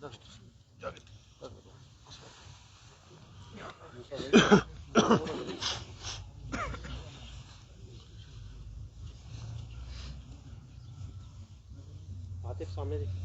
عاطف سامنے دیکھ.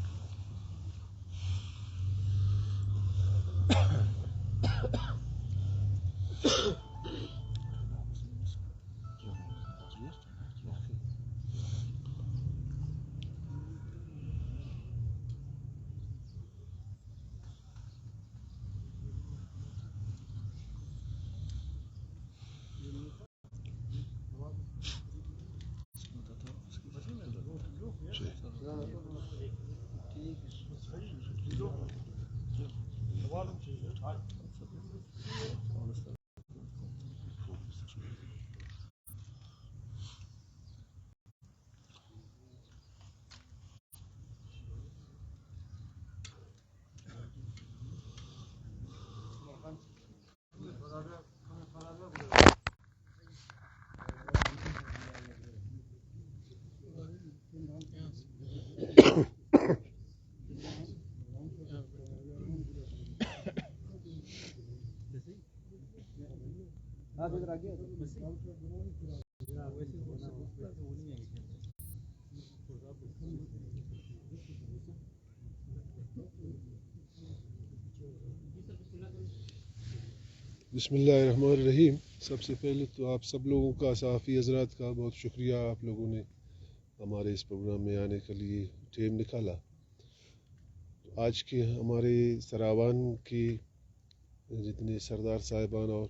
بسم اللہ الرحمن الرحیم. سب سے پہلے تو آپ سب لوگوں کا، صحافی حضرات کا بہت شکریہ. آپ لوگوں نے ہمارے اس پروگرام میں آنے کے لیے ٹائم نکالا. آج کے ہمارے سراوان کے جتنے سردار صاحبان اور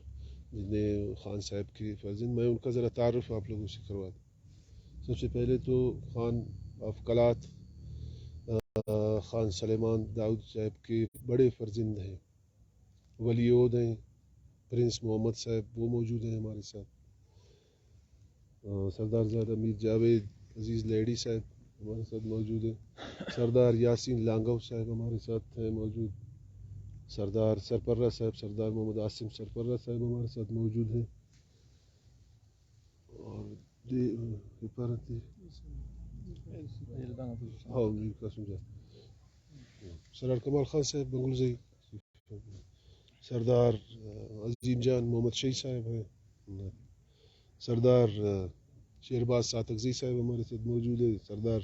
جتنے خان صاحب کے فرزند، میں ان کا ذرا تعارف آپ لوگوں سے کروا دوں. سب سے پہلے تو خان آف کلات خان سلیمان داؤد صاحب کے بڑے فرزند ہیں، ولی عہد ہیں. پرنس محمد صاحب وہ موجود ہیں ہمارے ساتھ. سردار زادہ میر جاوید عزیز لیڈی صاحب ہمارے ساتھ موجود ہیں. سردار یاسین لانگو صاحب ہمارے ساتھ ہیں موجود. سردار سرپرہ صاحب، سردار محمد عاصم سرپرہ صاحب ہمارے ساتھ موجود ہیں. اور سردار کمال خان صاحب بنگلزئی. سردار عظیم جان محمد شہید صاحب ہیں. سردار شیرباز ساتکزئی صاحب ہمارے ساتھ موجود ہیں. سردار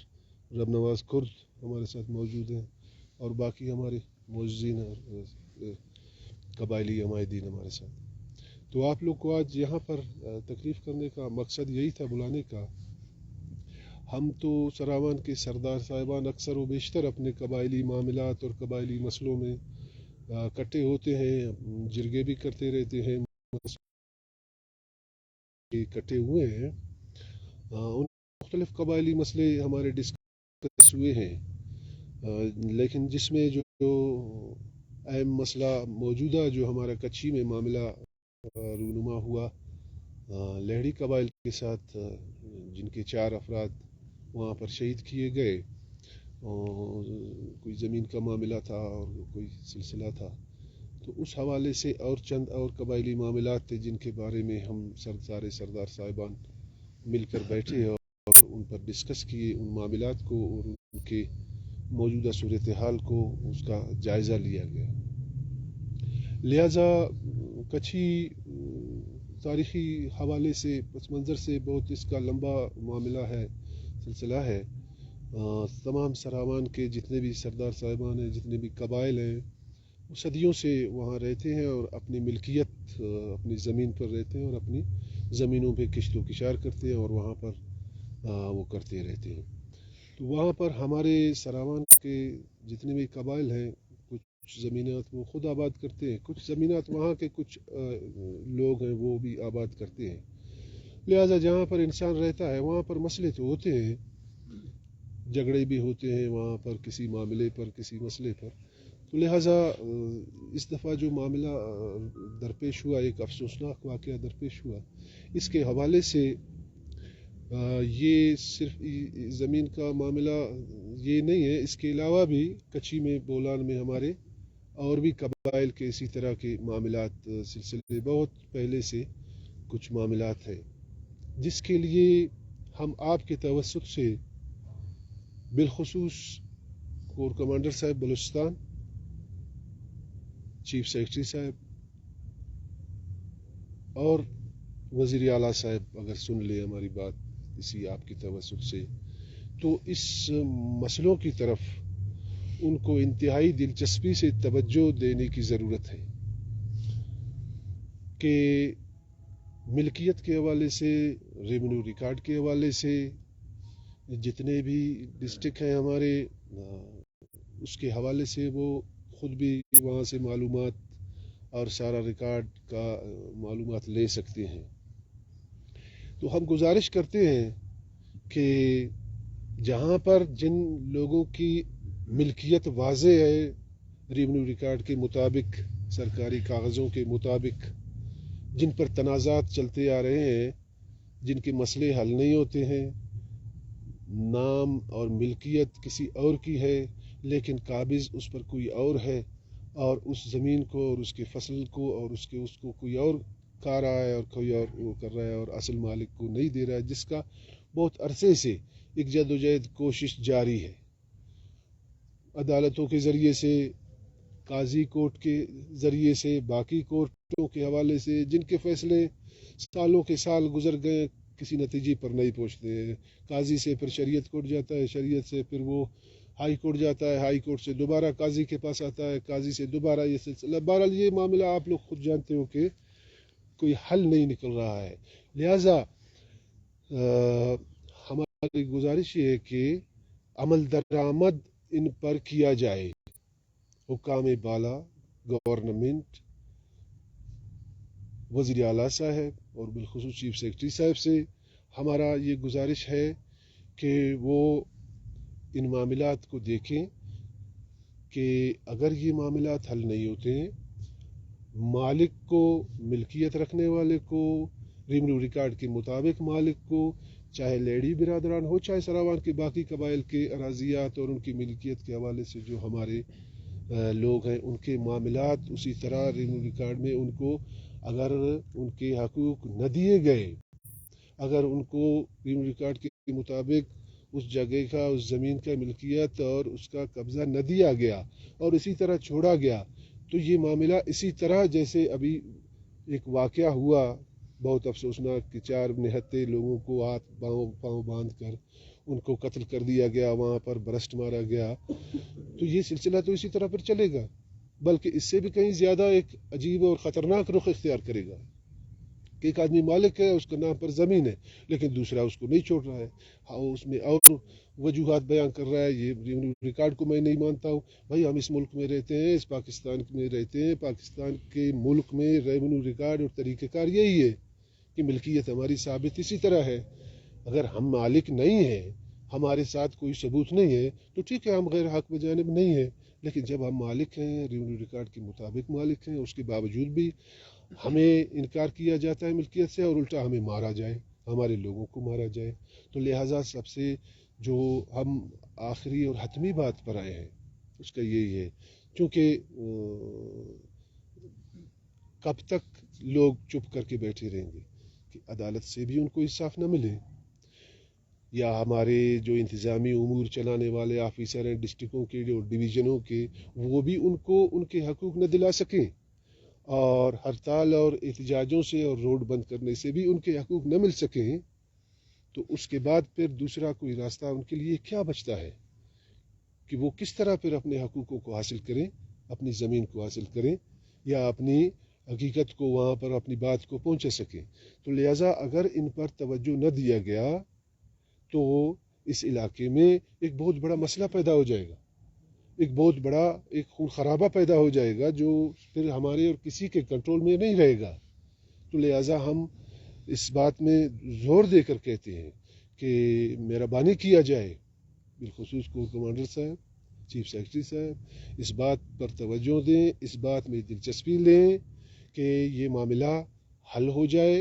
رب نواز کرد ہمارے ساتھ موجود ہیں، اور باقی ہمارے معززین اور قبائلی عمائدین ہمارے ساتھ. تو آپ لوگ کو آج یہاں پر تقریب کرنے کا مقصد یہی تھا، بلانے کا. ہم تو سراوان کے سردار صاحبان اکثر و بیشتر اپنے قبائلی معاملات اور قبائلی مسئلوں میں اکٹھے ہوتے ہیں، جرگے بھی کرتے رہتے ہیں، اکٹھے ہوئے ہیں. ان مختلف قبائلی مسئلے ہمارے ڈسکس ہوئے ہیں، لیکن جس میں جو اہم مسئلہ موجودہ جو ہمارا کچھی میں معاملہ رونما ہوا لہڑی قبائل کے ساتھ، جن کے 4 افراد وہاں پر شہید کیے گئے. کوئی زمین کا معاملہ تھا اور کوئی سلسلہ تھا. تو اس حوالے سے اور چند اور قبائلی معاملات تھے جن کے بارے میں ہم سارے سردار صاحبان مل کر بیٹھے اور ان پر ڈسکس کیے، ان معاملات کو اور ان کے موجودہ صورتحال کو، اس کا جائزہ لیا گیا. لہٰذا کچھی تاریخی حوالے سے پس منظر سے بہت اس کا لمبا معاملہ ہے، سلسلہ ہے. تمام سراوان کے جتنے بھی سردار صاحبان ہیں، جتنے بھی قبائل ہیں، وہ صدیوں سے وہاں رہتے ہیں اور اپنی ملکیت اپنی زمین پر رہتے ہیں اور اپنی زمینوں پہ کشت و کشار کرتے ہیں اور وہاں پر وہ کرتے رہتے ہیں. تو وہاں پر ہمارے سراوان کے جتنے بھی قبائل ہیں، کچھ زمینات وہ خود آباد کرتے ہیں، کچھ زمینات وہاں کے کچھ لوگ ہیں وہ بھی آباد کرتے ہیں. لہٰذا جہاں پر انسان رہتا ہے وہاں پر مسئلے تو ہوتے ہیں، جھگڑے بھی ہوتے ہیں وہاں پر کسی معاملے پر، کسی مسئلے پر. تو لہٰذا اس دفعہ جو معاملہ درپیش ہوا، ایک افسوسناک واقعہ درپیش ہوا، اس کے حوالے سے یہ صرف زمین کا معاملہ یہ نہیں ہے، اس کے علاوہ بھی کچھی میں بولان میں ہمارے اور بھی قبائل کے اسی طرح کے معاملات سلسلے بہت پہلے سے کچھ معاملات ہیں، جس کے لیے ہم آپ کے توسط سے بالخصوص کور کمانڈر صاحب بلوچستان چیف سیکرٹری صاحب اور وزیر اعلیٰ صاحب اگر سن لے ہماری بات اسی آپ کی توسط سے، تو اس مسئلوں کی طرف ان کو انتہائی دلچسپی سے توجہ دینے کی ضرورت ہے کہ ملکیت کے حوالے سے، ریونیو ریکارڈ کے حوالے سے جتنے بھی ڈسٹرکٹ ہیں ہمارے، اس کے حوالے سے وہ خود بھی وہاں سے معلومات اور سارا ریکارڈ کا معلومات لے سکتے ہیں۔ تو ہم گزارش کرتے ہیں کہ جہاں پر جن لوگوں کی ملکیت واضح ہے ریونیو ریکارڈ کے مطابق، سرکاری کاغذوں کے مطابق، جن پر تنازعات چلتے آ رہے ہیں، جن کے مسئلے حل نہیں ہوتے ہیں، نام اور ملکیت کسی اور کی ہے لیکن قابض اس پر کوئی اور ہے، اور اس زمین کو اور اس کے فصل کو اور اس کو کوئی اور کھا رہا ہے اور کوئی اور وہ کر رہا ہے اور اصل مالک کو نہیں دے رہا ہے، جس کا بہت عرصے سے ایک جدوجہد کوشش جاری ہے، عدالتوں کے ذریعے سے، قاضی کورٹ کے ذریعے سے، باقی کورٹوں کے حوالے سے، جن کے فیصلے سالوں کے سال گزر گئے کسی نتیجے پر نہیں پہنچتے ہیں۔ قاضی سے پھر شریعت کورٹ جاتا ہے، شریعت سے پھر وہ ہائی کورٹ جاتا ہے، ہائی کورٹ سے دوبارہ قاضی کے پاس آتا ہے، قاضی سے دوبارہ یہ سلسلہ۔ بہرحال یہ معاملہ آپ لوگ خود جانتے ہو کہ کوئی حل نہیں نکل رہا ہے۔ لہٰذا ہماری گزارش یہ ہے کہ عمل درآمد ان پر کیا جائے، حکام بالا، گورنمنٹ، وزیر اعلیٰ صاحب اور بالخصوص چیف سیکرٹری صاحب سے ہمارا یہ گزارش ہے کہ وہ ان معاملات کو دیکھیں کہ اگر یہ معاملات حل نہیں ہوتے ہیں، مالک کو، ملکیت رکھنے والے کو، ریونیو ریکارڈ کے مطابق مالک کو، چاہے لیڈی برادران ہو چاہے سراوان کے باقی قبائل کے اراضیات اور ان کی ملکیت کے حوالے سے جو ہمارے لوگ ہیں، ان کے معاملات اسی طرح ریونیو ریکارڈ میں ان کو اگر ان کے حقوق نہ دیے گئے، اگر ان کو ریونیو ریکارڈ کے مطابق اس جگہ کا، اس زمین کا ملکیت اور اس کا قبضہ نہ دیا گیا اور اسی طرح چھوڑا گیا، تو یہ معاملہ اسی طرح جیسے ابھی ایک واقعہ ہوا بہت افسوسناک کہ 4 نہتے لوگوں کو ہاتھ پاؤں باندھ کر ان کو قتل کر دیا گیا، وہاں پر برسٹ مارا گیا، تو یہ سلسلہ تو اسی طرح پر چلے گا، بلکہ اس سے بھی کہیں زیادہ ایک عجیب اور خطرناک رخ اختیار کرے گا کہ ایک آدمی مالک ہے، اس کے نام پر زمین ہے لیکن دوسرا اس کو نہیں چھوڑ رہا ہے، اس میں اور وجوہات بیان کر رہا ہے، یہ ریونیو ریکارڈ کو میں نہیں مانتا ہوں۔ بھائی ہم اس ملک میں رہتے ہیں، اس پاکستان میں رہتے ہیں، پاکستان کے ملک میں ریونیو ریکارڈ اور طریقہ کار یہی ہے کہ ملکیت ہماری ثابت اسی طرح ہے۔ اگر ہم مالک نہیں ہیں، ہمارے ساتھ کوئی ثبوت نہیں ہے تو ٹھیک ہے، ہم غیر حق بجانب نہیں ہیں، لیکن جب ہم مالک ہیں، ریونیو ریکارڈ کے مطابق مالک ہیں، اس کے باوجود بھی ہمیں انکار کیا جاتا ہے ملکیت سے اور الٹا ہمیں مارا جائے، ہمارے لوگوں کو مارا جائے، تو لہٰذا سب سے جو ہم آخری اور حتمی بات پر آئے ہیں اس کا یہی ہے، چونکہ کب تک لوگ چپ کر کے بیٹھے رہیں گے کہ عدالت سے بھی ان کو انصاف نہ ملے، یا ہمارے جو انتظامی امور چلانے والے آفیسر ہیں ڈسٹرکوں کے اور ڈویژنوں کے، وہ بھی ان کو ان کے حقوق نہ دلا سکیں، اور ہڑتال اور احتجاجوں سے اور روڈ بند کرنے سے بھی ان کے حقوق نہ مل سکیں، تو اس کے بعد پھر دوسرا کوئی راستہ ان کے لیے کیا بچتا ہے کہ وہ کس طرح پھر اپنے حقوقوں کو حاصل کریں، اپنی زمین کو حاصل کریں یا اپنی حقیقت کو وہاں پر اپنی بات کو پہنچا سکیں۔ تو لہٰذا اگر ان پر توجہ نہ دیا گیا تو اس علاقے میں ایک بہت بڑا مسئلہ پیدا ہو جائے گا، ایک بہت بڑا ایک خون خرابہ پیدا ہو جائے گا جو پھر ہمارے اور کسی کے کنٹرول میں نہیں رہے گا۔ تو لہٰذا ہم اس بات میں زور دے کر کہتے ہیں کہ مہربانی کیا جائے، بالخصوص کور کمانڈر صاحب، چیف سیکرٹری صاحب اس بات پر توجہ دیں، اس بات میں دلچسپی لیں کہ یہ معاملہ حل ہو جائے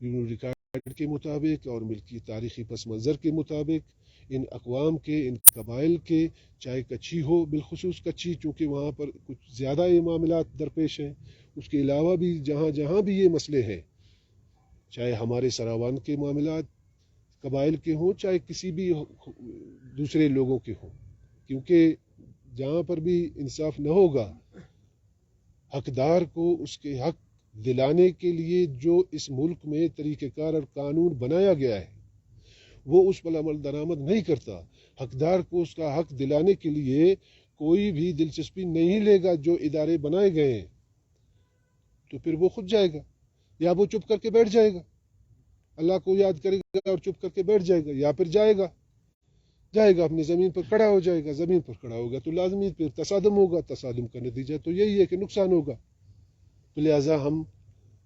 ریونیو ریکارڈ کے مطابق اور ملکی تاریخی پس منظر کے مطابق، ان اقوام کے، ان قبائل کے، چاہے کچھی ہو، بالخصوص کچھی چونکہ وہاں پر کچھ زیادہ یہ معاملات درپیش ہیں، اس کے علاوہ بھی جہاں جہاں بھی یہ مسئلے ہیں، چاہے ہمارے سراوان کے معاملات قبائل کے ہوں چاہے کسی بھی دوسرے لوگوں کے ہوں، کیونکہ جہاں پر بھی انصاف نہ ہوگا، حقدار کو اس کے حق دلانے کے لیے جو اس ملک میں طریقہ کار اور قانون بنایا گیا ہے وہ اس پر عمل درآمد نہیں کرتا، حقدار کو اس کا حق دلانے کے لیے کوئی بھی دلچسپی نہیں لے گا جو ادارے بنائے گئے ہیں، تو پھر وہ خود جائے گا یا وہ چپ کر کے بیٹھ جائے گا، اللہ کو یاد کرے گا اور چپ کر کے بیٹھ جائے گا، یا پھر جائے گا اپنی زمین پر کھڑا ہو جائے گا، زمین پر کھڑا ہوگا تو لازمی پھر تصادم ہوگا، تصادم کا نتیجہ تو یہی ہے کہ نقصان ہوگا۔ تو لہٰذا ہم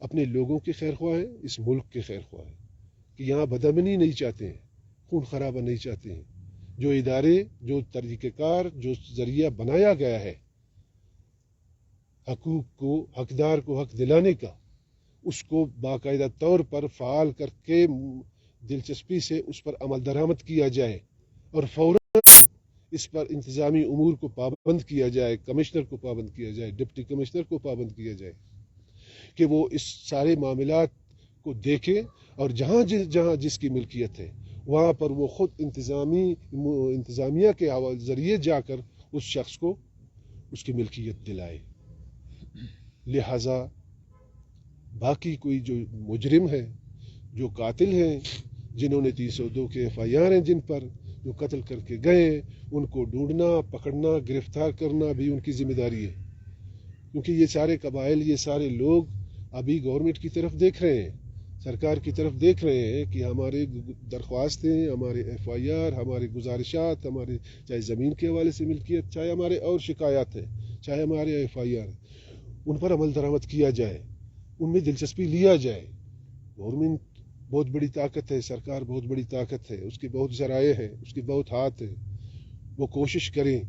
اپنے لوگوں کے خیر خواہ ہیں، اس ملک کے خیر خواہ ہیں کہ یہاں بدامنی نہیں چاہتے ہیں، خون خرابہ نہیں چاہتے ہیں، جو ادارے جو طریقہ کار جو ذریعہ بنایا گیا ہے حقوق کو حقدار کو حق دلانے کا، اس کو باقاعدہ طور پر فعال کر کے دلچسپی سے اس پر عمل درآمد کیا جائے اور فوراً اس پر انتظامی امور کو پابند کیا جائے، کمشنر کو پابند کیا جائے، ڈپٹی کمشنر کو پابند کیا جائے کہ وہ اس سارے معاملات کو دیکھیں اور جہاں جس کی ملکیت ہے وہاں پر وہ خود انتظامیہ کے ذریعے جا کر اس شخص کو اس کی ملکیت دلائے۔ لہٰذا باقی کوئی جو مجرم ہے، جو قاتل ہیں، جنہوں نے 302 کے FIR ہیں، جن پر جو قتل کر کے گئے، ان کو ڈھونڈنا، پکڑنا، گرفتار کرنا بھی ان کی ذمہ داری ہے، کیونکہ یہ سارے قبائل، یہ سارے لوگ ابھی گورنمنٹ کی طرف دیکھ رہے ہیں، سرکار کی طرف دیکھ رہے ہیں کہ ہمارے درخواستیں، ہمارے FIR، ہمارے گزارشات، ہمارے چاہے زمین کے حوالے سے ملکیت، چاہے ہمارے اور شکایات ہیں، چاہے ہمارے FIR، ان پر عمل درآمد کیا جائے، ان میں دلچسپی لیا جائے۔ گورنمنٹ بہت بڑی طاقت ہے، سرکار بہت بڑی طاقت ہے، اس کے بہت ذرائع ہیں، اس کے بہت ہاتھ ہیں، وہ کوشش کریں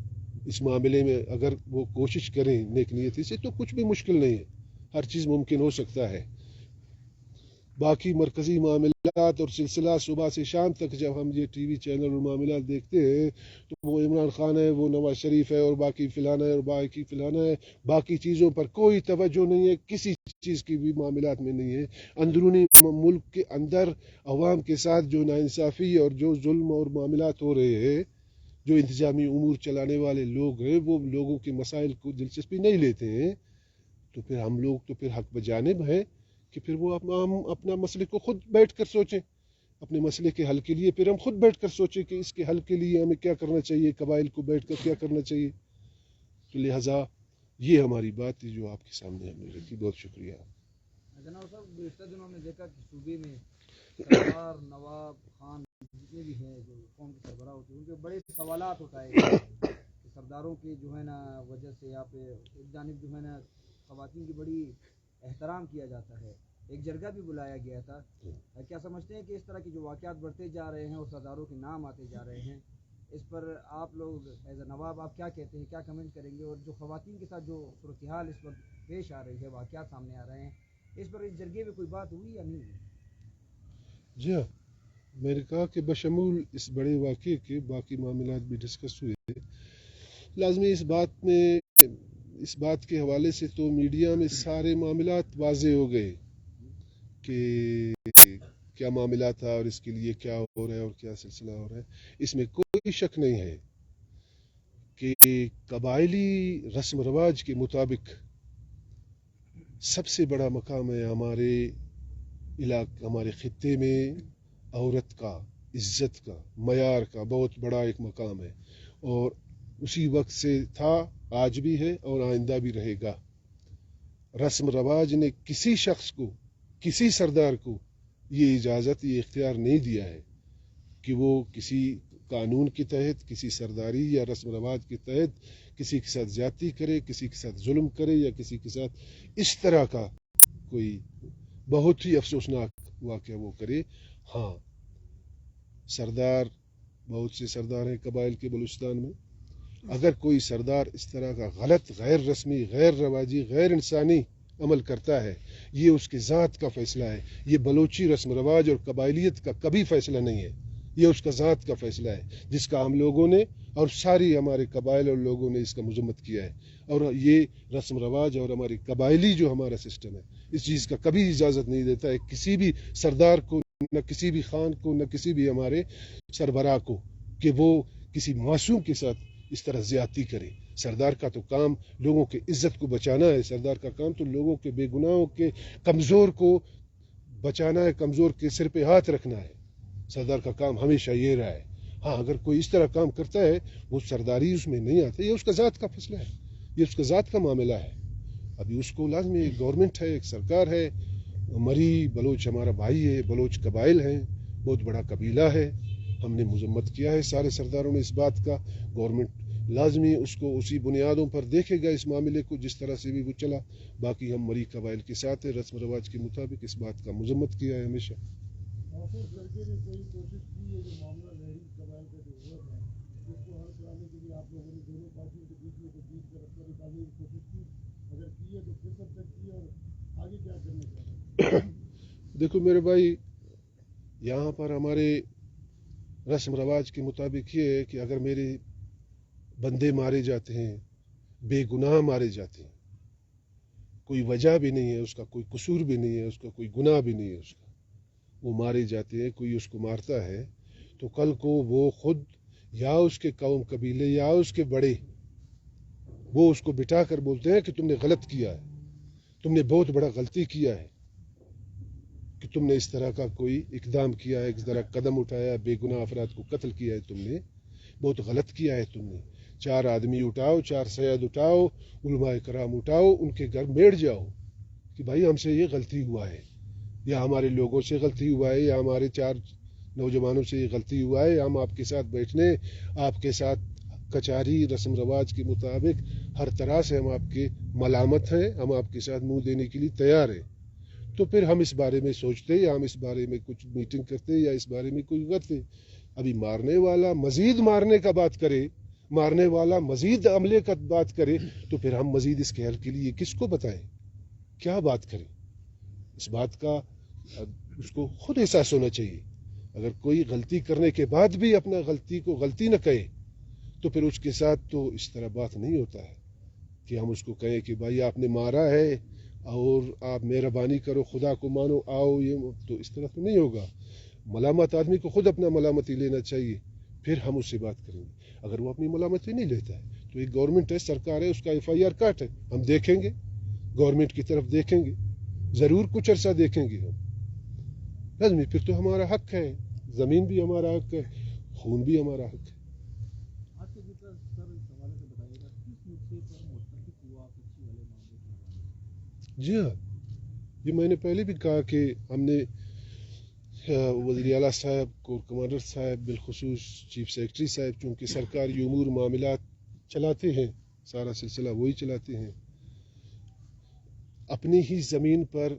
اس معاملے میں، اگر وہ کوشش کریں نیک نیتی سے تو کچھ بھی مشکل نہیں ہے، ہر چیز ممکن ہو سکتا ہے۔ باقی مرکزی معاملات اور سلسلہ صبح سے شام تک جب ہم یہ ٹی وی چینل اور معاملات دیکھتے ہیں تو وہ عمران خان ہے، وہ نواز شریف ہے، اور باقی فلانا ہے اور باقی فلانا ہے، باقی چیزوں پر کوئی توجہ نہیں ہے، کسی چیز کی بھی معاملات میں نہیں ہے۔ اندرونی ملک کے اندر عوام کے ساتھ جو ناانصافی اور جو ظلم اور معاملات ہو رہے ہیں، جو انتظامی امور چلانے والے لوگ ہیں وہ لوگوں کے مسائل کو دلچسپی نہیں لیتے ہیں، تو پھر ہم لوگ تو پھر حق بجانب ہیں کہ پھر وہ اپنا مسئلے کو خود بیٹھ کر سوچیں، اپنے مسئلے کے حل کے لیے پھر ہم خود بیٹھ کر سوچیں کہ اس کے حل کے لیے ہمیں کیا کرنا چاہیے، قبائل کو بیٹھ کر کیا کرنا چاہیے۔ تو لہٰذا یہ ہماری بات ہے جو آپ کے سامنے ہم نے رکھی۔ بہت شکریہ۔ جناب صاحب، گزشتہ دنوں میں دیکھا کہ صوبے میں سردار، نواب، خان جتنے بھی ہیں جو قوم کے سربراہ ہوتے ہیں ان کے بڑے سوالات اٹھائے گئے ہیں کہ سرداروں کی جو ہے نا وجہ سے یہاں پہ ایک جانب جو ہے نا خواتین کی بڑی احترام کیا جاتا ہے، ایک جرگہ بھی بلایا گیا تھا۔ کیا سمجھتے ہیں کہ اس طرح کے جو واقعات بڑھتے جا رہے ہیں اور سرداروں کے نام آتے جا رہے ہیں، اس پر آپ لوگ ایز اے نواب آپ کیا کہتے ہیں، کیا کمنٹ کریں گے؟ اور جو خواتین کے ساتھ جو صورتحال اس وقت پیش آ رہی ہے، واقعات سامنے آ رہے ہیں، اس پر اس جرگے میں کوئی بات ہوئی یا نہیں ہوئی؟ جی ہاں، میں نے کہا کہ بشمول اس بڑے واقعے کے باقی معاملات بھی ڈسکس ہوئے۔ لازمی اس بات کے حوالے سے تو میڈیا میں سارے معاملات واضح ہو گئے کہ کیا معاملہ تھا اور اس کے لیے کیا ہو رہا ہے اور کیا سلسلہ ہو رہا ہے۔ اس میں کوئی شک نہیں ہے کہ قبائلی رسم رواج کے مطابق سب سے بڑا مقام ہے ہمارے خطے میں عورت کا، عزت کا، معیار کا بہت بڑا ایک مقام ہے، اور اسی وقت سے تھا، آج بھی ہے اور آئندہ بھی رہے گا۔ رسم رواج نے کسی شخص کو، کسی سردار کو یہ اجازت، یہ اختیار نہیں دیا ہے کہ وہ کسی قانون کے تحت، کسی سرداری یا رسم رواج کے تحت کسی کے ساتھ زیادتی کرے، کسی کے ساتھ ظلم کرے، یا کسی کے ساتھ اس طرح کا کوئی بہت ہی افسوسناک واقعہ وہ کرے۔ ہاں، سردار، بہت سے سردار ہیں قبائل کے بلوچستان میں، اگر کوئی سردار اس طرح کا غلط، غیر رسمی، غیر رواجی، غیر انسانی عمل کرتا ہے، یہ اس کے ذات کا فیصلہ ہے، یہ بلوچی رسم رواج اور قبائلیت کا کبھی فیصلہ نہیں ہے، یہ اس کا ذات کا فیصلہ ہے، جس کا ہم لوگوں نے اور ساری ہمارے قبائل اور لوگوں نے اس کا مذمت کیا ہے۔ اور یہ رسم رواج اور ہماری قبائلی جو ہمارا سسٹم ہے، اس چیز کا کبھی اجازت نہیں دیتا ہے کسی بھی سردار کو، نہ کسی بھی خان کو، نہ کسی بھی ہمارے سربراہ کو، کہ وہ کسی معصوم کے ساتھ اس طرح زیادتی کرے. سردار کا تو کام لوگوں کی عزت کو بچانا ہے. سردار کا کام تو لوگوں کے بے گناہوں کے کمزور کو بچانا ہے, کمزور کے سر پہ ہاتھ رکھنا ہے. سردار کا کام ہمیشہ یہ رہا ہے. ہاں اگر کوئی اس طرح کام کرتا ہے وہ سرداری اس میں نہیں آتا, یہ اس کا ذات کا فیصلہ ہے, یہ اس کا ذات کا معاملہ ہے. ابھی اس کو لازمی ایک گورنمنٹ ہے, ایک سرکار ہے. مری بلوچ ہمارا بھائی ہے, بلوچ قبائل ہیں, بہت بڑا قبیلہ ہے. ہم نے مذمت کیا ہے سارے سرداروں نے اس بات کا. گورنمنٹ لازمی اس کو اسی بنیادوں پر دیکھے گا اس معاملے کو جس طرح سے بھی وہ چلا. باقی ہم مری قبائل کے ساتھ ہیں, رسم و رواج کے مطابق اس بات کا مذمت کیا ہے ہمیشہ. دیکھو میرے بھائی, یہاں پر ہمارے رسم رواج کے مطابق یہ ہے کہ اگر میرے بندے مارے جاتے ہیں, بے گناہ مارے جاتے ہیں, کوئی وجہ بھی نہیں ہے اس کا, کوئی قصور بھی نہیں ہے اس کا, کوئی گناہ بھی نہیں ہے اس کا, وہ مارے جاتے ہیں, کوئی اس کو مارتا ہے تو کل کو وہ خود یا اس کے قوم قبیلے یا اس کے بڑے وہ اس کو بٹھا کر بولتے ہیں کہ تم نے غلط کیا ہے, تم نے بہت بڑا غلطی کیا ہے کہ تم نے اس طرح کا کوئی اقدام کیا ہے, اس طرح قدم اٹھایا, بے گناہ افراد کو قتل کیا ہے, تم نے بہت غلط کیا ہے. تم نے 4 آدمی اٹھاؤ, 4 سید اٹھاؤ, علماء کرام اٹھاؤ, ان کے گھر بیٹھ جاؤ کہ بھائی ہم سے یہ غلطی ہوا ہے, یا ہمارے لوگوں سے غلطی ہوا ہے, یا ہمارے 4 نوجوانوں سے یہ غلطی ہوا ہے. ہم آپ کے ساتھ بیٹھنے, آپ کے ساتھ کچہری رسم رواج کے مطابق ہر طرح سے ہم آپ کے ملامت ہیں, ہم آپ کے ساتھ منہ دینے کے لیے تیار ہیں. تو پھر ہم اس بارے میں سوچتے, یا ہم اس بارے میں کچھ میٹنگ کرتے, یا اس بارے میں کوئی کرتے. ابھی مارنے والا مزید مارنے کا بات کرے, مارنے والا مزید عملے کا بات کرے, تو پھر ہم مزید اس کے حل کے لیے کس کو بتائیں, کیا بات کریں. اس بات کا اس کو خود احساس ہونا چاہیے. اگر کوئی غلطی کرنے کے بعد بھی اپنا غلطی کو غلطی نہ کہے تو پھر اس کے ساتھ تو اس طرح بات نہیں ہوتا ہے کہ ہم اس کو کہیں کہ بھائی آپ نے مارا ہے اور آپ مہربانی کرو, خدا کو مانو, آؤ, یہ تو اس طرح تو نہیں ہوگا. ملامت آدمی کو خود اپنا ملامتی لینا چاہیے, پھر ہم اس سے بات کریں گے. اگر وہ اپنی ملامتی نہیں لیتا ہے تو ایک گورنمنٹ ہے, سرکار ہے, اس کا FIR کاٹ ہے, ہم دیکھیں گے, گورنمنٹ کی طرف دیکھیں گے, ضرور کچھ عرصہ دیکھیں گے ہم. لازمی پھر تو ہمارا حق ہے, زمین بھی ہمارا حق ہے, خون بھی ہمارا حق ہے. جی ہاں, یہ میں نے پہلے بھی کہا کہ ہم نے وزیر اعلیٰ صاحب, کور کمانڈر صاحب, بالخصوص چیف سیکرٹری صاحب, چونکہ سرکاری امور معاملات چلاتے ہیں, سارا سلسلہ وہی چلاتے ہیں, اپنی ہی زمین پر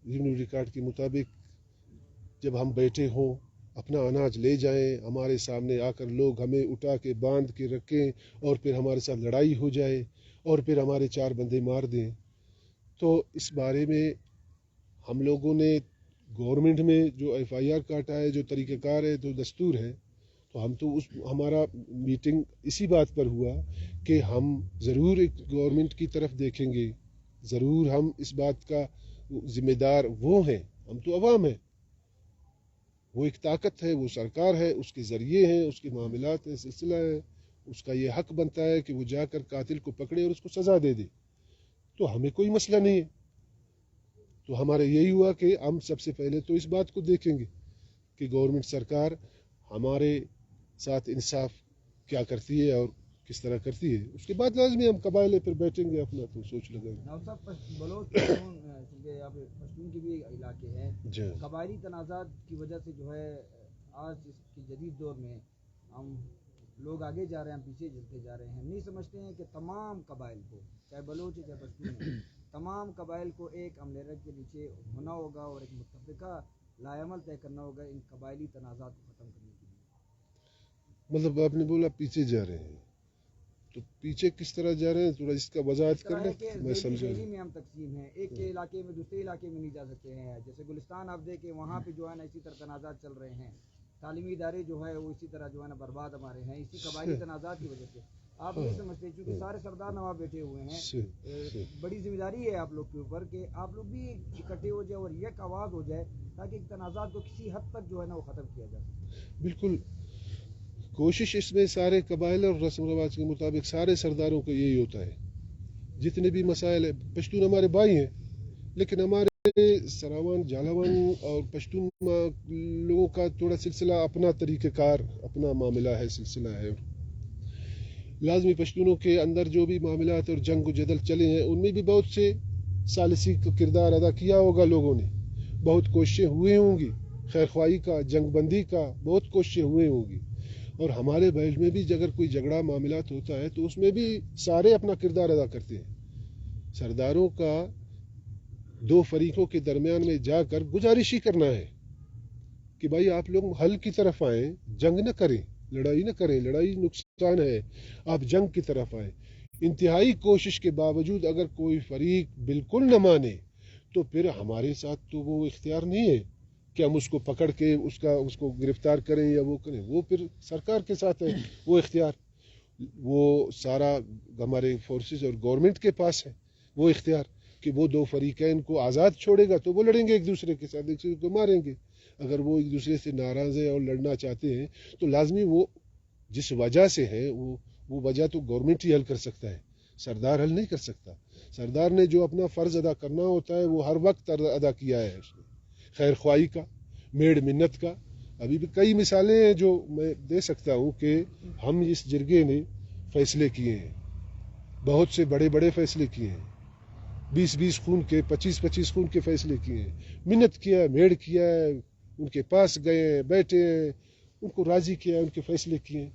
ریونیو ریکارڈ کے مطابق جب ہم بیٹھے ہوں, اپنا اناج لے جائیں, ہمارے سامنے آ کر لوگ ہمیں اٹھا کے باندھ کے رکھیں اور پھر ہمارے ساتھ لڑائی ہو جائے اور پھر ہمارے 4 بندے مار دیں, تو اس بارے میں ہم لوگوں نے گورنمنٹ میں جو FIR کاٹا ہے, جو طریقہ کار ہے, جو دستور ہے, تو ہم تو ہمارا میٹنگ اسی بات پر ہوا کہ ہم ضرور ایک گورنمنٹ کی طرف دیکھیں گے, ضرور ہم اس بات کا ذمہ دار وہ ہیں, ہم تو عوام ہیں, وہ ایک طاقت ہے, وہ سرکار ہے, اس کے ذریعے ہیں, اس کے معاملات ہیں, سلسلہ ہے, اس کا یہ حق بنتا ہے کہ وہ جا کر قاتل کو پکڑے اور اس کو سزا دے دے. تو ہمیں کوئی مسئلہ نہیں ہے. تو ہمارا یہی ہوا کہ ہم سب سے پہلے تو اس بات کو دیکھیں گے کہ گورنمنٹ سرکار ہمارے ساتھ انصاف کیا کرتی ہے اور کس طرح کرتی ہے. اس کے بعد لازمی ہم قبائل پھر بیٹھیں گے, اپنا تو سوچ لگائیں گے. بلوچ پشتون کے بھی علاقے ہیں, قبائلی تنازعات کی وجہ سے جو ہے آج اس کی جدید دور میں ہم لوگ آگے جا رہے ہیں, ہم پیچھے چلتے جا رہے ہیں. نہیں سمجھتے ہیں کہ تمام قبائل کو, چاہے بلوچ ہے چاہے پشتون ہے, تمام قبائل کو ایک املیرت کے نیچے ہونا ہوگا اور ایک متفقہ لائے عمل طے کرنا ہوگا ان قبائلی تنازعات کو ختم کرنے کے لیے. مطلب آپ نے بولا پیچھے جا رہے ہیں, تو پیچھے کس طرح جا رہے ہیں, تھوڑا اس کا وضاحت کر لیں, میں سمجھا. دہلی میں ہم تقسیم ہیں, ایک کے علاقے میں دوسرے علاقے میں نہیں جا سکتے ہیں. جیسے گلستان آپ دیکھیں, وہاں پہ جو ہے نا اسی طرح تنازعات چل رہے ہیں. تعلیمی ادارے جو ہے وہ اسی طرح جو ہے نا برباد ہمارے ہیں, اسی قبائلی تنازعات کی وجہ سے. آپ نہیں سمجھتے, چونکہ سارے سردار نواب بیٹھے ہوئے ہیں, بڑی ذمہ داری ہے آپ لوگ کے اوپر کہ آپ لوگ بھی اکٹھے ہو جائے اور یک آواز ہو جائے تاکہ تنازعات کو کسی حد تک جو ہے نا وہ ختم کیا جا سکے. بالکل, کوشش اس میں سارے قبائل اور رسم و رواج کے مطابق سارے سرداروں کا یہی ہوتا ہے. جتنے بھی مسائل ہیں، پشتون ہمارے بھائی ہیں، لیکن ہمارے سراوان جالاوان اور پشتون لوگوں کا تھوڑا سلسلہ اپنا طریقہ کار، اپنا معاملہ ہے، سلسلہ ہے. لازمی پشتونوں کے اندر جو بھی معاملات اور جنگ و جدل چلے ہیں ان میں بھی بہت سے ثالثی کا کردار ادا کیا ہوگا لوگوں نے. بہت کوششیں ہوئی ہوں گی، خیر خواہی کا، جنگ بندی کا بہت کوششیں ہوئی ہوں گی. اور ہمارے بیلٹ میں بھی اگر کوئی جھگڑا معاملات ہوتا ہے تو اس میں بھی سارے اپنا کردار ادا کرتے ہیں. سرداروں کا دو فریقوں کے درمیان میں جا کر گزارش ہی کرنا ہے کہ بھائی آپ لوگ حل کی طرف آئیں، جنگ نہ کریں، لڑائی نہ کریں، لڑائی نقصان ہے، آپ جنگ کی طرف آئیں. انتہائی کوشش کے باوجود اگر کوئی فریق بالکل نہ مانے تو پھر ہمارے ساتھ تو وہ اختیار نہیں ہے کہ ہم اس کو پکڑ کے اس کو گرفتار کریں یا وہ کریں. وہ پھر سرکار کے ساتھ ہے وہ اختیار، وہ سارا ہمارے فورسز اور گورنمنٹ کے پاس ہے وہ اختیار کہ وہ دو فریقین کو آزاد چھوڑے گا تو وہ لڑیں گے ایک دوسرے کے ساتھ، ایک دوسرے کو ماریں گے. اگر وہ ایک دوسرے سے ناراض ہیں اور لڑنا چاہتے ہیں تو لازمی وہ جس وجہ سے ہے وہ وجہ تو گورنمنٹ ہی حل کر سکتا ہے، سردار حل نہیں کر سکتا. سردار نے جو اپنا فرض ادا کرنا ہوتا ہے وہ ہر وقت ادا کیا ہے اس نے، خیر خواہی کا، میڑ منت کا. ابھی بھی کئی مثالیں ہیں جو میں دے سکتا ہوں کہ ہم اس جرگے نے فیصلے کیے ہیں، بہت سے بڑے بڑے فیصلے کیے ہیں، 20 خون کے، 25 خون کے فیصلے کیے ہیں. منت کیا ہے، میڑ کیا ہے، ان کے پاس گئے ہیں، بیٹھے ہیں، ان کو راضی کیا ہے، ان کے فیصلے کیے ہیں.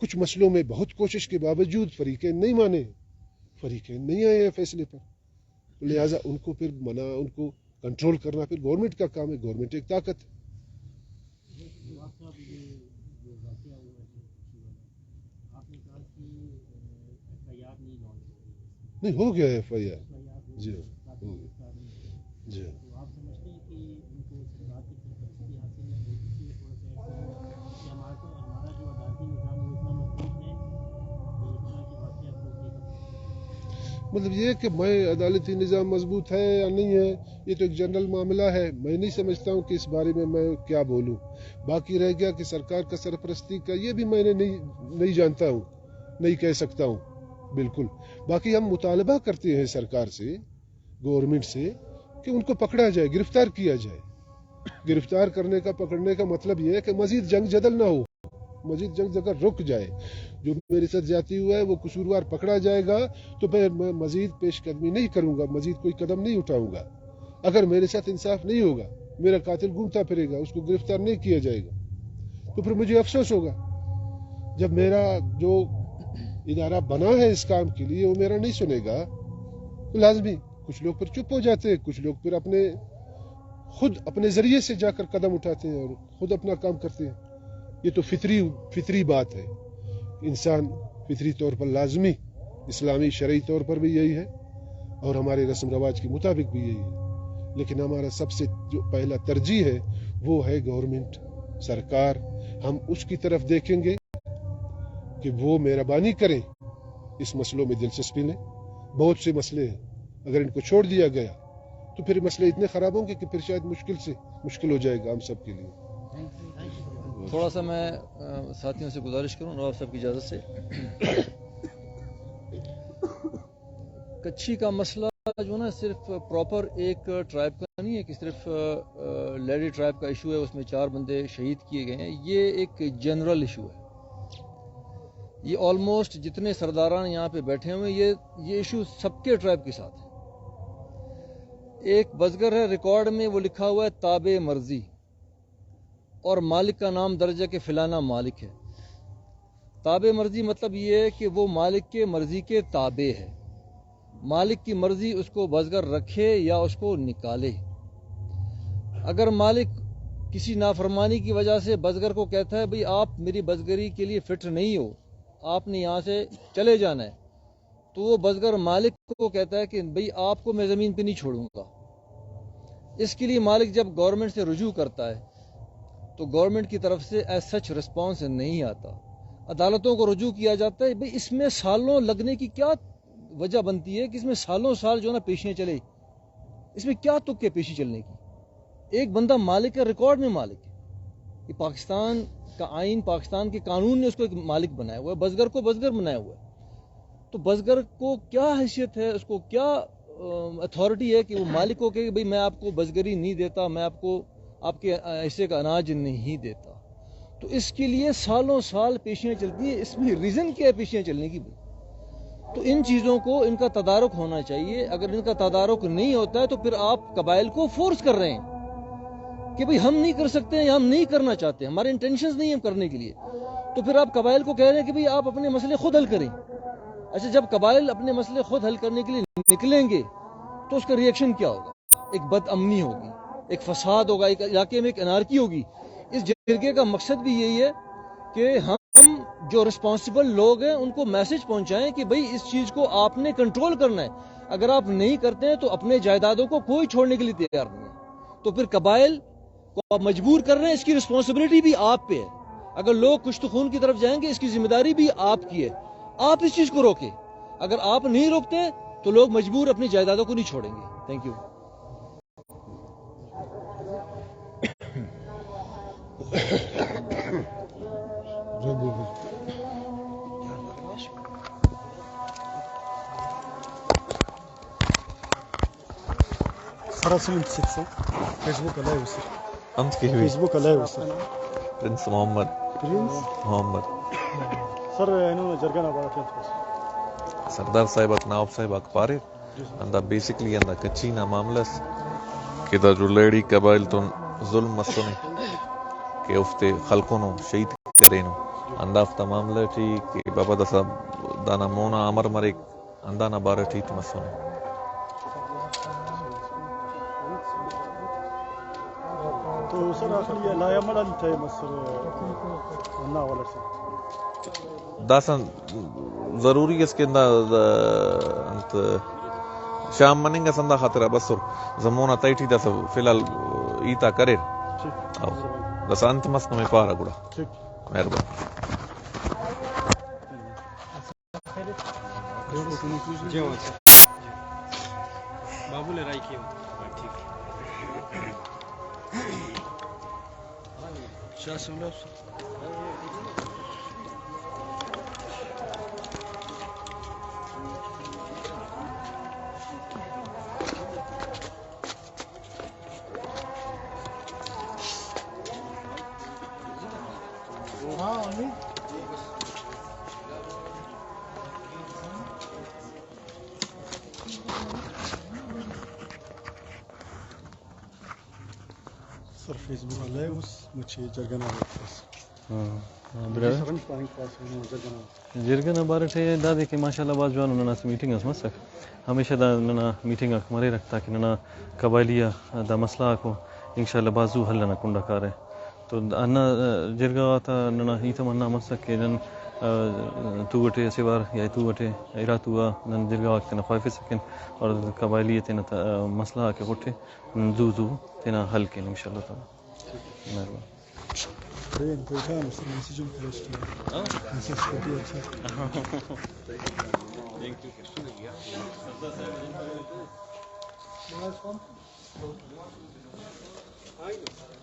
کچھ مسئلوں میں بہت کوشش کے باوجود فریقین نہیں مانے، فریقین نہیں آئے ہیں فیصلے پر، لہٰذا ان کو پھر ان کو کنٹرول کرنا پھر گورنمنٹ کا کام ہے. گورنمنٹ ایک طاقت ہے. نہیں ہو گیا ہے ایف آئی آر. جی جی مطلب یہ کہ میں عدالتی نظام مضبوط ہے یا نہیں ہے یہ تو ایک جنرل معاملہ ہے. میں نہیں سمجھتا ہوں کہ اس بارے میں کیا بولوں. باقی رہ گیا کہ سرکار کا سرپرستی کا، یہ بھی میں نے نہیں جانتا ہوں، نہیں کہہ سکتا ہوں بالکل. باقی ہم مطالبہ کرتے ہیں سرکار سے، گورنمنٹ سے، کہ ان کو پکڑا جائے، گرفتار کیا جائے. گرفتار کرنے کا، پکڑنے کا مطلب یہ ہے کہ مزید جنگ جدل نہ ہو، مزید جنگ جدل رک جائے. جو میرے ساتھ زیادتی ہوا ہے وہ قصوروار پکڑا جائے گا تو پھر میں مزید پیش قدمی نہیں کروں گا، مزید کوئی قدم نہیں اٹھاؤں گا. اگر میرے ساتھ انصاف نہیں ہوگا، میرا قاتل گھومتا پھرے گا، اس کو گرفتار نہیں کیا جائے گا تو پھر مجھے افسوس ہوگا. جب میرا جو ادارہ بنا ہے اس کام کے لیے وہ میرا نہیں سنے گا تو لازمی کچھ لوگ پھر چپ ہو جاتے ہیں، کچھ لوگ پھر خود اپنے ذریعے سے جا کر قدم اٹھاتے ہیں اور خود اپنا کام کرتے ہیں. یہ تو فطری بات ہے. انسان فطری طور پر لازمی، اسلامی شرعی طور پر بھی یہی ہے اور ہمارے رسم رواج کے مطابق بھی یہی ہے. لیکن ہمارا سب سے جو پہلا ترجیح ہے وہ ہے گورنمنٹ، سرکار. ہم اس کی طرف دیکھیں گے کہ وہ مہربانی کریں، اس مسئلوں میں دلچسپی لیں. بہت سے مسئلے ہیں، اگر ان کو چھوڑ دیا گیا تو پھر مسئلے اتنے خراب ہوں گے کہ پھر شاید مشکل ہو جائے گا ہم سب کے لیے. تھوڑا سا میں ساتھیوں سے گزارش کروں نواب صاحب کی اجازت سے. کچھی کا مسئلہ جو نا صرف پراپر ایک ٹرائب کا نہیں ہے کہ صرف لیڈی ٹرائب کا ایشو ہے، اس میں 4 بندے شہید کیے گئے ہیں. یہ ایک جنرل ایشو ہے. یہ آلموسٹ جتنے سرداران یہاں پہ بیٹھے ہوئے یہ ایشو سب کے ٹرائب کے ساتھ ہے. ایک بزگر ہے، ریکارڈ میں وہ لکھا ہوا ہے تابع مرضی، اور مالک کا نام درج ہے کہ فلانا مالک ہے. تابع مرضی مطلب یہ ہے کہ وہ مالک کے مرضی کے تابع ہے. مالک کی مرضی اس کو بزگر رکھے یا اس کو نکالے. اگر مالک کسی نافرمانی کی وجہ سے بزگر کو کہتا ہے بھئی آپ میری بزگری کے لیے فٹ نہیں ہو، آپ نے یہاں سے چلے جانا ہے، تو وہ بزگر مالک کو کہتا ہے کہ بھئی آپ کو میں زمین پہ نہیں چھوڑوں گا. اس کے لیے مالک جب گورنمنٹ سے رجوع کرتا ہے تو گورنمنٹ کی طرف سے ایز سچ رسپانس نہیں آتا. عدالتوں کو رجوع کیا جاتا ہے. بھئی اس میں سالوں لگنے کی کیا وجہ بنتی ہے کہ اس میں سالوں سال جو نا پیشیاں چلے، اس میں کیا تک ہے پیشی چلنے کی؟ ایک بندہ مالک ہے، ریکارڈ میں مالک ہے. یہ پاکستان کا آئین، پاکستان کے قانون نے اس کو ایک مالک بنایا ہوا ہے، بزگر کو بزگر بنایا ہوا ہے. تو بزگر کو کیا حیثیت ہے، اس کو کیا اتھارٹی ہے کہ وہ مالک کو کہ بھئی میں آپ کو بزگری نہیں دیتا، میں آپ کو آپ کے حصے کا اناج نہیں دیتا. تو اس کے لیے سالوں سال پیشیاں چلتی ہیں. اس میں ریزن کیا ہے پیشیاں چلنے کی؟ تو ان چیزوں کو ان کا تدارک ہونا چاہیے. اگر ان کا تدارک نہیں ہوتا ہے تو پھر آپ قبائل کو فورس کر رہے ہیں کہ بھئی ہم نہیں کر سکتے ہیں یا ہم نہیں کرنا چاہتے، ہمارے انٹینشنز نہیں ہیں کرنے کے لیے. تو پھر آپ قبائل کو کہہ رہے ہیں کہ بھئی آپ اپنے مسئلے خود حل کریں. اچھا، جب قبائل اپنے مسئلے خود حل کرنے کے لیے نکلیں گے تو اس کا ریئیکشن کیا ہوگا؟ ایک بد امنی ہوگی، ایک فساد ہوگا، ایک علاقے میں ایک انارکی ہوگی. اس جرگے کا مقصد بھی یہی ہے کہ ہم جو رسپانسبل لوگ ہیں ان کو میسج پہنچائیں کہ بھئی اس چیز کو آپ نے کنٹرول کرنا ہے. اگر آپ نہیں کرتے ہیں تو اپنے جائیدادوں کو کوئی چھوڑنے کے لیے تیار نہیں ہے. تو پھر قبائل کو آپ مجبور کر رہے ہیں، اس کی رسپانسبلٹی بھی آپ پہ ہے. اگر لوگ کشت خون کی طرف جائیں گے اس کی ذمہ داری بھی آپ کی ہے. آپ اس چیز کو روکیں. اگر آپ نہیں روکتے تو لوگ مجبور اپنی جائیدادوں کو نہیں چھوڑیں گے. Thank you. فیسبوک علیہ انت کی ہوئی فیسبوک علیہ سر پرنس محمد سر انہوں نے جرگہ نہ سردار صاحب ناب صاحب اخبار اندا بیسکلی اندا کچینا معاملس کہ دا جو لیڈی قبائل تو ظلم مسنے کہ افتے خلقوں نو شہید کرے نو اندا افتا معاملہ تھی کہ بابا دا صاحب دانا مونا امر مرک اندا نا بارہ ٹھیک مسنے. تو سر آخری لا عمل تھے مصر نہ والا سر داسن ضروری ہے اس کے اندر انت شام مننگا سندا خاطر بسر زمونا تیٹھی دا فی الحال ایتا کرے او دس انت مسنو میں پارا گڑا مہربان. بابو لے رائی کی ٹھیک سر فیس بک علیہ اس مجھے جرگہ نہ جرگن بارے دادی کہ ماشاء اللہ باز جوان ننا میٹنگ اس مسک ہمیشہ دا ننا میٹنگ مرے رکھتا کہ ننا قبائلیہ دا مسئلہ کو انشاءاللہ بازو حل نہ کنڈا کارے. تو انا جرگا تا ننا ہی تمنا مسک کہ نن تو وٹے سوار یا تو وٹے ایراتوا نن جرگا وقت نہ خواف سکن اور قبائلیت نہ مسئلہ کے وٹے زو تینا حل کے انشاءاللہ تعالی. مہربان. Thank you.